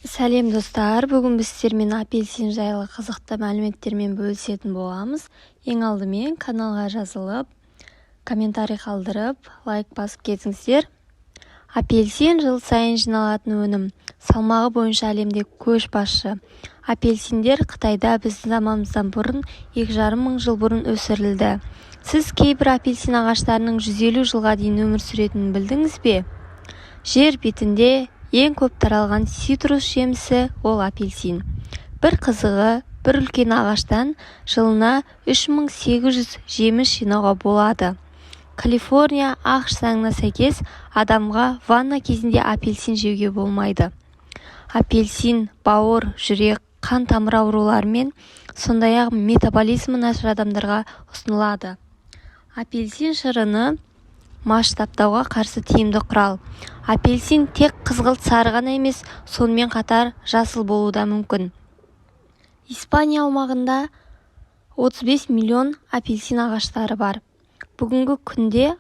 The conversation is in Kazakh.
Сәлем достар, бүгін біз сіздермен апельсин жайлы қызықты мәліметтермен бөлісетін боламыз. Ең алдымен каналға жазылып, комментарий қалдырып, лайк басып кетіңіздер. Апельсин жыл сайын жиналатын өнім. Салмағы бойынша әлемде көшбасшы. Апельсиндер Қытайда біздің заманымыздан бұрын 2,5 мың жыл бұрын өсірілді. Сіз кейбір апельсин ағаштарының 150 жылға дейін өмір сүретінін білдіңіз бе? Жер бетінде ең көп таралған цитрус жемісі ол апельсин. Бір қызығы, бір үлкен ағаштан жылына 3800 жеміс жинауға болады. Калифорния ақш заңына сәйкес адамға ванна кезінде апельсин жеуге болмайды. Апельсин бауыр, жүрек, қан тамыр ауруларымен, сондай-ақ метаболизмі нашар адамдарға ұсынылады. Апельсин шырыны масштабтауға қарсы тиімді құрал. Апельсин тек қызғылт сары ғана емес, сонымен қатар жасыл болуы да мүмкін. Испания аумағында 35 миллион апельсин ағаштары бар. Бүгінгі күнде